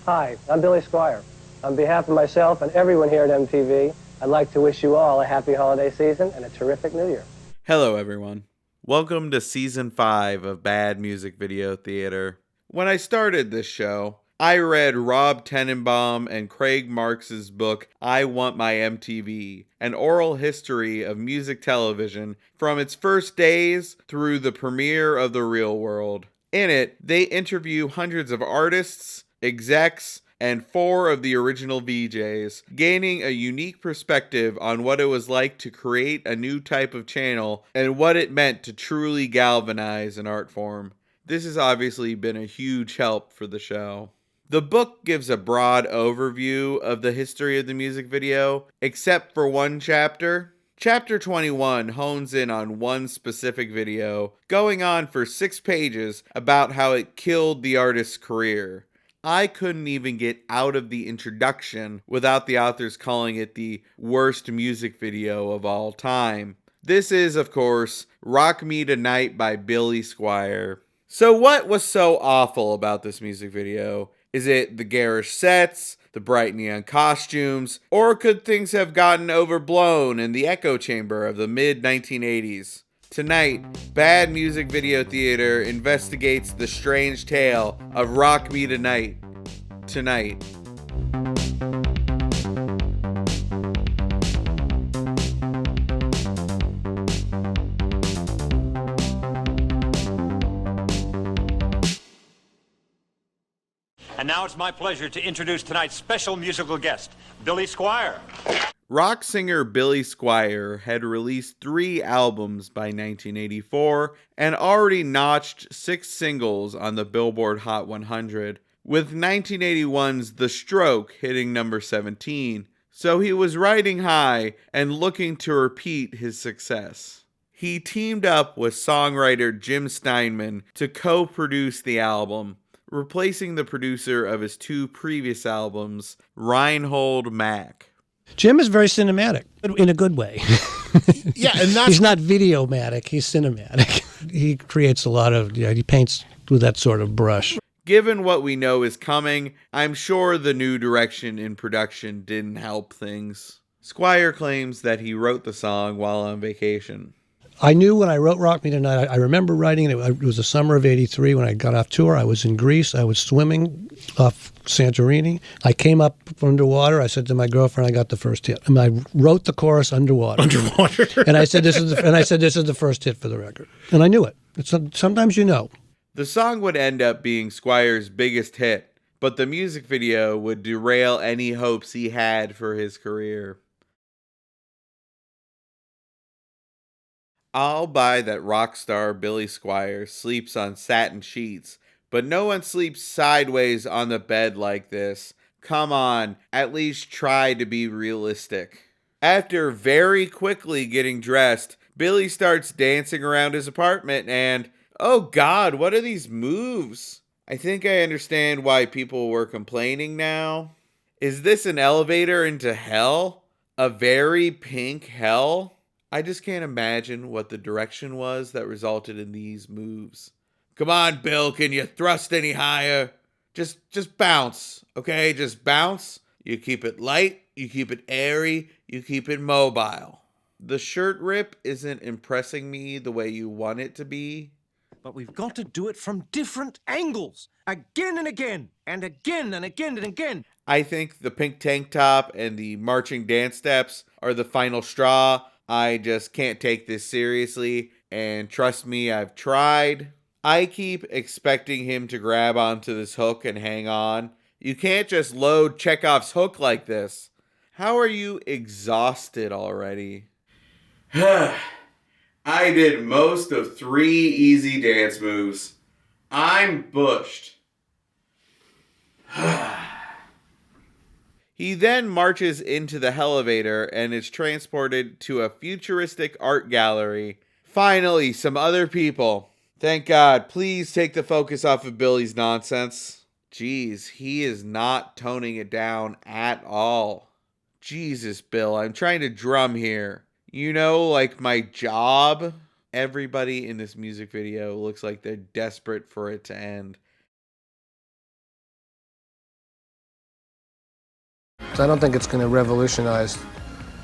Hi, I'm Billy Squier. On behalf of myself and everyone here at MTV, I'd like to wish you all a happy holiday season and a terrific New Year. Hello, everyone. Welcome to Season 5 of Bad Music Video Theater. When I started this show, I read Rob Tenenbaum and Craig Marx's book, I Want My MTV, an oral history of music television from its first days through the premiere of The Real World. In it, they interview hundreds of artists, execs, and 4 of the original VJs, gaining a unique perspective on what it was like to create a new type of channel and what it meant to truly galvanize an art form. This has obviously been a huge help for the show. The book gives a broad overview of the history of the music video, except for one chapter. Chapter 21 hones in on one specific video, going on for 6 pages about how it killed the artist's career. I couldn't even get out of the introduction without the authors calling it the worst music video of all time. This is, of course, Rock Me Tonite by Billy Squier. So what was so awful about this music video? Is it the garish sets, the bright neon costumes, or could things have gotten overblown in the echo chamber of the mid-1980s? Tonight, Bad Music Video Theater investigates the strange tale of Rock Me Tonite. Tonight. And now it's my pleasure to introduce tonight's special musical guest, Billy Squier. Rock singer Billy Squier had released 3 albums by 1984 and already notched 6 singles on the Billboard Hot 100, with 1981's The Stroke hitting number 17, so he was riding high and looking to repeat his success. He teamed up with songwriter Jim Steinman to co-produce the album, replacing the producer of his 2 previous albums, Reinhold Mack. Jim is very cinematic, in a good way. Yeah, and that's... He's not videomatic, he's cinematic. He creates a lot of, he paints with that sort of brush. Given what we know is coming, I'm sure the new direction in production didn't help things. Squier claims that he wrote the song while on vacation. I knew when I wrote Rock Me Tonite, I remember writing it. It was the summer of '83 when I got off tour. I was in Greece. I was swimming off Santorini. I came up from underwater. I said to my girlfriend, I got the first hit. And I wrote the chorus underwater. And I said, this is the first hit for the record. And I knew it. Sometimes you know. The song would end up being Squier's biggest hit, but the music video would derail any hopes he had for his career. I'll buy that rock star Billy Squier sleeps on satin sheets, but no one sleeps sideways on the bed like this. Come on, at least try to be realistic. After very quickly getting dressed, Billy starts dancing around his apartment and, oh God, what are these moves? I think I understand why people were complaining now. Is this an elevator into hell? A very pink hell? I just can't imagine what the direction was that resulted in these moves. Come on, Bill, can you thrust any higher? Just bounce, okay? Just bounce. You keep it light, you keep it airy, you keep it mobile. The shirt rip isn't impressing me the way you want it to be. But we've got to do it from different angles. Again and again, and again and again and again. I think the pink tank top and the marching dance steps are the final straw. I just can't take this seriously, and trust me, I've tried. I keep expecting him to grab onto this hook and hang on. You can't just load Chekhov's hook like this. How are you exhausted already? I did most of 3 easy dance moves. I'm bushed. He then marches into the elevator and is transported to a futuristic art gallery. Finally, some other people. Thank God. Please take the focus off of Billy's nonsense. Jeez, he is not toning it down at all. Jesus, Bill, I'm trying to drum here. You know, like my job? Everybody in this music video looks like they're desperate for it to end. I don't think it's going to revolutionize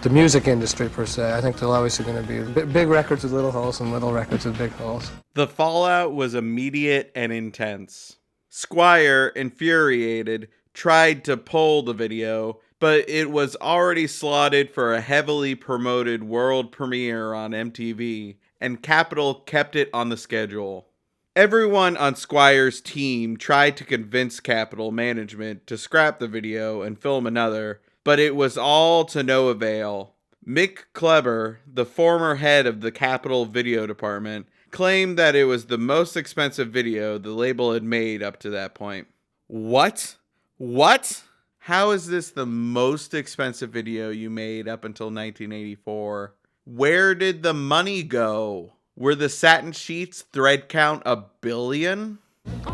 the music industry per se. I think there'll always going to be big records with little holes and little records with big holes. The fallout was immediate and intense. Squier, infuriated, tried to pull the video, but it was already slotted for a heavily promoted world premiere on MTV, and Capitol kept it on the schedule. Everyone on Squier's team tried to convince Capitol management to scrap the video and film another, but it was all to no avail. Mick Kleber, the former head of the Capitol video department, claimed that it was the most expensive video the label had made up to that point. What? What? How is this the most expensive video you made up until 1984? Where did the money go? Were the satin sheets thread count $1 billion?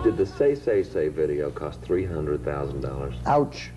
Did the Say Say Say video cost $300,000? Ouch.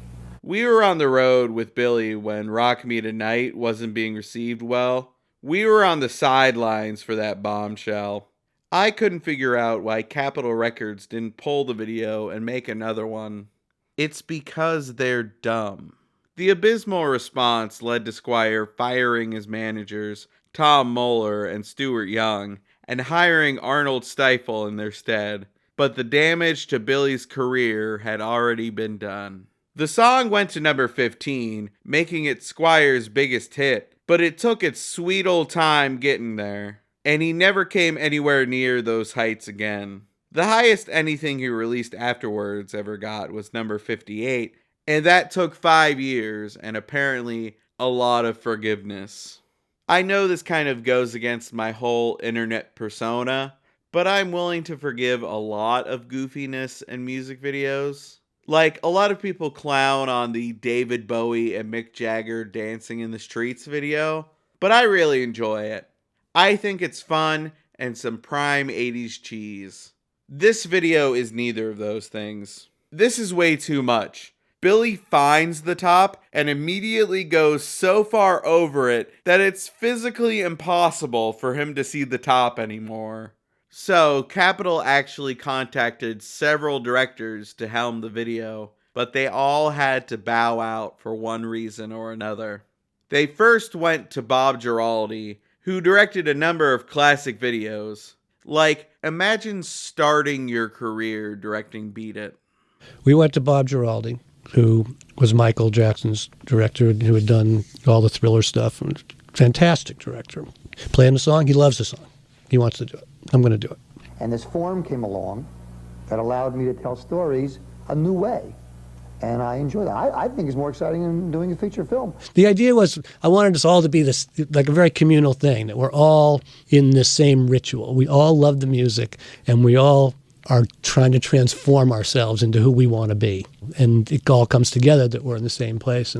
We were on the road with Billy when Rock Me Tonite wasn't being received well. We were on the sidelines for that bombshell. I couldn't figure out why Capitol Records didn't pull the video and make another one. It's because they're dumb. The abysmal response led to Squier firing his managers, Tom Moeller and Stuart Young, and hiring Arnold Stiefel in their stead. But the damage to Billy's career had already been done. The song went to number 15, making it Squier's biggest hit, but it took its sweet old time getting there, and he never came anywhere near those heights again. The highest anything he released afterwards ever got was number 58, and that took 5 years and apparently a lot of forgiveness. I know this kind of goes against my whole internet persona, but I'm willing to forgive a lot of goofiness in music videos. Like, a lot of people clown on the David Bowie and Mick Jagger dancing in the streets video, but I really enjoy it. I think it's fun and some prime 80s cheese. This video is neither of those things. This is way too much. Billy finds the top and immediately goes so far over it that it's physically impossible for him to see the top anymore. So, Capitol actually contacted several directors to helm the video, but they all had to bow out for one reason or another. They first went to Bob Giraldi, who directed a number of classic videos. Like, imagine starting your career directing Beat It. We went to Bob Giraldi, who was Michael Jackson's director, who had done all the Thriller stuff. Fantastic director. Playing the song, he loves the song. He wants to do it. I'm going to do it. And this form came along that allowed me to tell stories a new way. And I enjoy that. I think it's more exciting than doing a feature film. The idea was I wanted us all to be this, like a very communal thing, that we're all in this same ritual. We all love the music, and we all are trying to transform ourselves into who we want to be. And it all comes together that we're in the same place.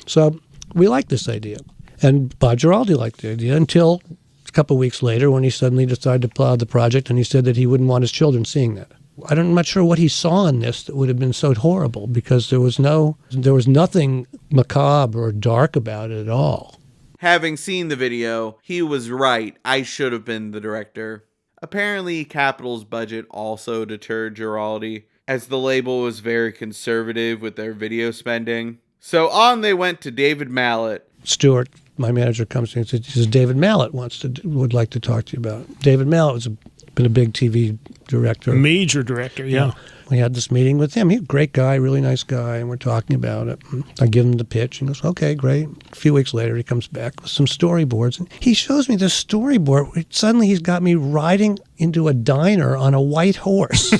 So we liked this idea. And Bob Giraldi liked the idea until a couple of weeks later when he suddenly decided to plow the project, and he said that he wouldn't want his children seeing that. I'm not sure what he saw in this that would have been so horrible, because there was nothing macabre or dark about it at all. Having seen the video, he was right. I should have been the director. Apparently, Capitol's budget also deterred Giraldi, as the label was very conservative with their video spending. So on they went to David Mallet. Stuart, my manager, comes to me and says, David Mallet would like to talk to you about it. David Mallet been a big TV director. Major director, yeah. We had this meeting with him. He's a great guy, really nice guy, and we're talking about it. I give him the pitch, and he goes, okay, great. A few weeks later, he comes back with some storyboards, and he shows me this storyboard. Suddenly, he's got me riding into a diner on a white horse.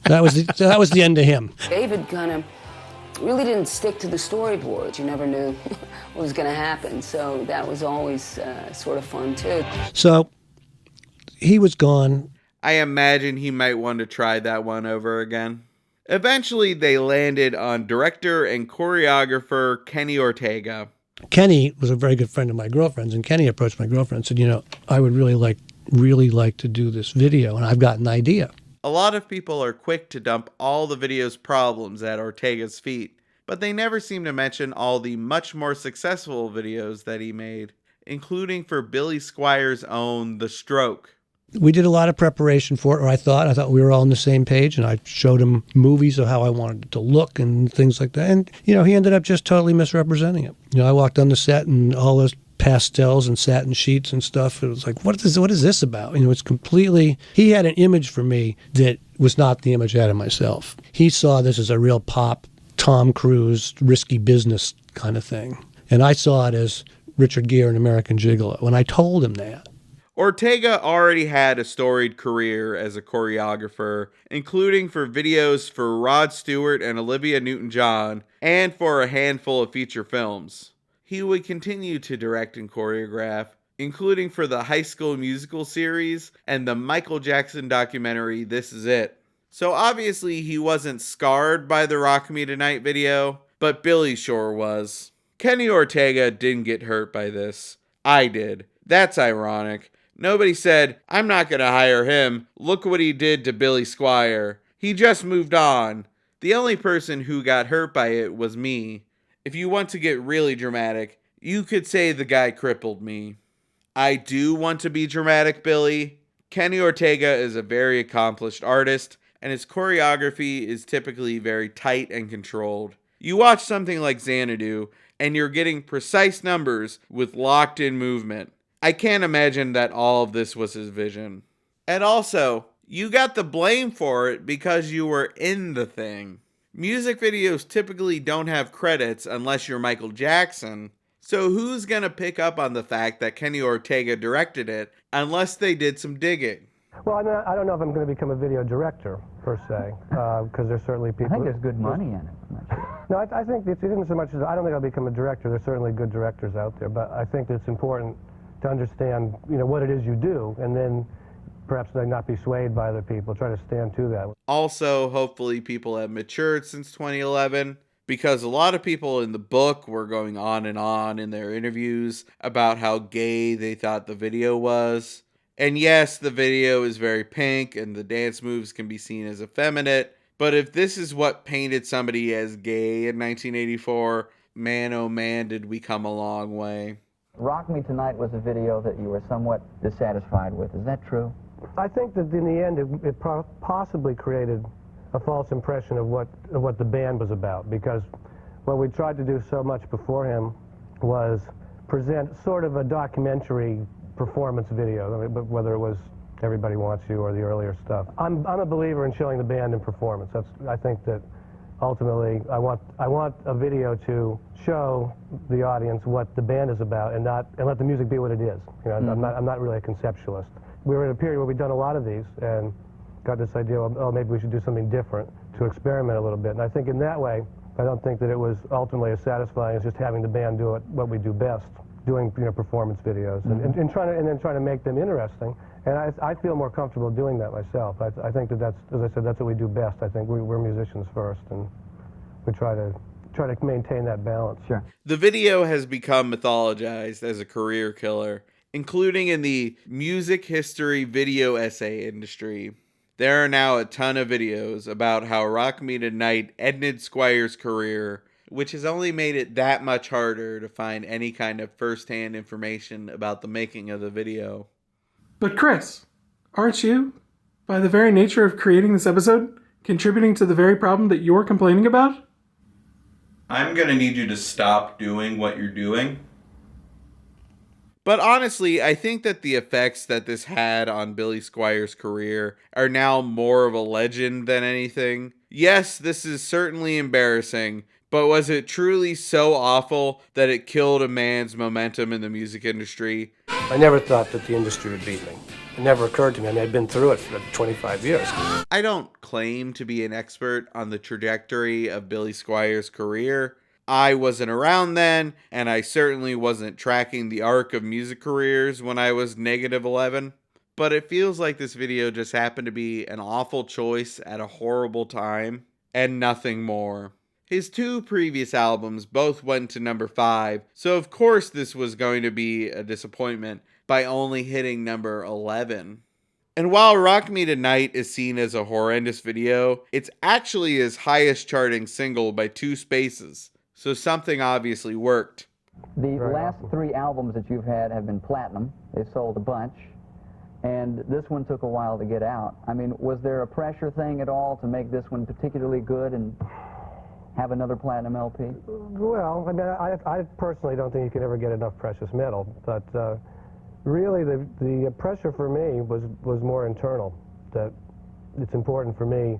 That was the end of him. David kind of really didn't stick to the storyboards. You never knew what was going to happen, so that was always sort of fun, too. So he was gone. I imagine he might want to try that one over again. Eventually, they landed on director and choreographer Kenny Ortega. Kenny was a very good friend of my girlfriend's, and Kenny approached my girlfriend and said, I would really like to do this video, and I've got an idea. A lot of people are quick to dump all the video's problems at Ortega's feet, but they never seem to mention all the much more successful videos that he made, including for Billy Squier's own The Stroke. We did a lot of preparation for it, or I thought we were all on the same page, and I showed him movies of how I wanted it to look and things like that. And, he ended up just totally misrepresenting it. I walked on the set and all those pastels and satin sheets and stuff. It was like, what is this about? It's completely, he had an image for me that was not the image I had of myself. He saw this as a real pop, Tom Cruise, risky business kind of thing. And I saw it as Richard Gere and American Gigolo. When I told him that, Ortega already had a storied career as a choreographer, including for videos for Rod Stewart and Olivia Newton-John, and for a handful of feature films. He would continue to direct and choreograph, including for the High School Musical series and the Michael Jackson documentary This Is It. So obviously he wasn't scarred by the Rock Me Tonite video, but Billy sure was. Kenny Ortega didn't get hurt by this. I did. That's ironic. Nobody said, I'm not going to hire him. Look what he did to Billy Squier. He just moved on. The only person who got hurt by it was me. If you want to get really dramatic, you could say the guy crippled me. I do want to be dramatic, Billy. Kenny Ortega is a very accomplished artist, and his choreography is typically very tight and controlled. You watch something like Xanadu, and you're getting precise numbers with locked-in movement. I can't imagine that all of this was his vision. And also, you got the blame for it because you were in the thing. Music videos typically don't have credits unless you're Michael Jackson, so who's gonna pick up on the fact that Kenny Ortega directed it unless they did some digging? Well, I don't know if I'm going to become a video director, per se, because there's certainly people... I think there's good money in it. No, I think it isn't so much as... I don't think I'll become a director. There's certainly good directors out there, but I think it's important to understand, what it is you do, and then perhaps not be swayed by other people. Try to stand to that. Also, hopefully people have matured since 2011, because a lot of people in the book were going on and on in their interviews about how gay they thought the video was. And yes, the video is very pink and the dance moves can be seen as effeminate, but if this is what painted somebody as gay in 1984, man oh man did we come a long way. Rock Me Tonite was a video that you were somewhat dissatisfied with. Is that true? I think that in the end it possibly created a false impression of what the band was about, because what we tried to do so much before him was present sort of a documentary performance video, but whether it was Everybody Wants You or the earlier stuff. I'm a believer in showing the band in performance. I think that ultimately I want a video to show the audience what the band is about and let the music be what it is. I'm not really a conceptualist. We were in a period where we'd done a lot of these and got this idea, oh, maybe we should do something different to experiment a little bit. And I think in that way, I don't think that it was ultimately as satisfying as just having the band do what we do best, doing performance videos and trying to make them interesting. And I feel more comfortable doing that myself. I think that's, as I said, that's what we do best. I think we're musicians first, and we try to maintain that balance. Sure. The video has become mythologized as a career killer, including in the music history video essay industry. There are now a ton of videos about how Rock Me Tonite ended Squier's career, which has only made it that much harder to find any kind of first-hand information about the making of the video. But Chris, aren't you, by the very nature of creating this episode, contributing to the very problem that you're complaining about? I'm gonna need you to stop doing what you're doing. But honestly, I think that the effects that this had on Billy Squier's career are now more of a legend than anything. Yes, this is certainly embarrassing, but was it truly so awful that it killed a man's momentum in the music industry? I never thought that the industry would beat me. It never occurred to me. I mean, I'd been through it for 25 years. I don't claim to be an expert on the trajectory of Billy Squier's career. I wasn't around then, and I certainly wasn't tracking the arc of music careers when I was -11. But it feels like this video just happened to be an awful choice at a horrible time, and nothing more. His two previous albums both went to number 5, so of course this was going to be a disappointment by only hitting number 11. And while Rock Me Tonite is seen as a horrendous video, it's actually his highest charting single by 2 spaces. So something obviously worked. The last 3 albums that you've had have been platinum. They've sold a bunch. and this one took a while to get out. I mean, was there a pressure thing at all to make this one particularly good and have another platinum LP? Well, I mean, I personally don't think you could ever get enough precious metal, but really the pressure for me was more internal, that it's important for me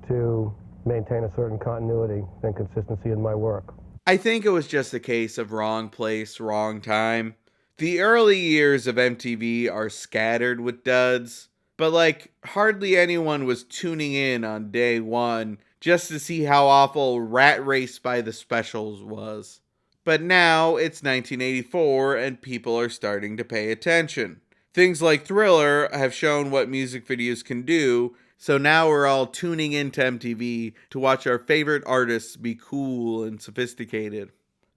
to maintain a certain continuity and consistency in my work. I think it was just a case of wrong place, wrong time. The early years of MTV are scattered with duds, but like hardly anyone was tuning in on day one just to see how awful Rat Race by the Specials was. But now it's 1984 and people are starting to pay attention. Things like Thriller have shown what music videos can do, so now we're all tuning into MTV to watch our favorite artists be cool and sophisticated.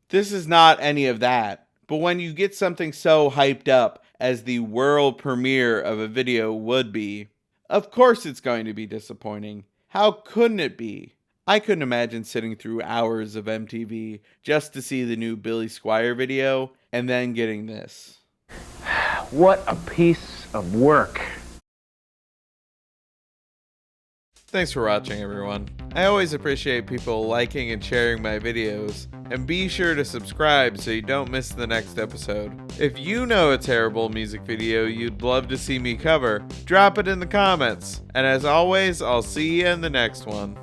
This is not any of that, but when you get something so hyped up as the world premiere of a video would be, of course it's going to be disappointing. How couldn't it be? I couldn't imagine sitting through hours of MTV just to see the new Billy Squier video and then getting this. What a piece of work. Thanks for watching, everyone. I always appreciate people liking and sharing my videos, and be sure to subscribe so you don't miss the next episode. If you know a terrible music video you'd love to see me cover, drop it in the comments. And as always, I'll see you in the next one.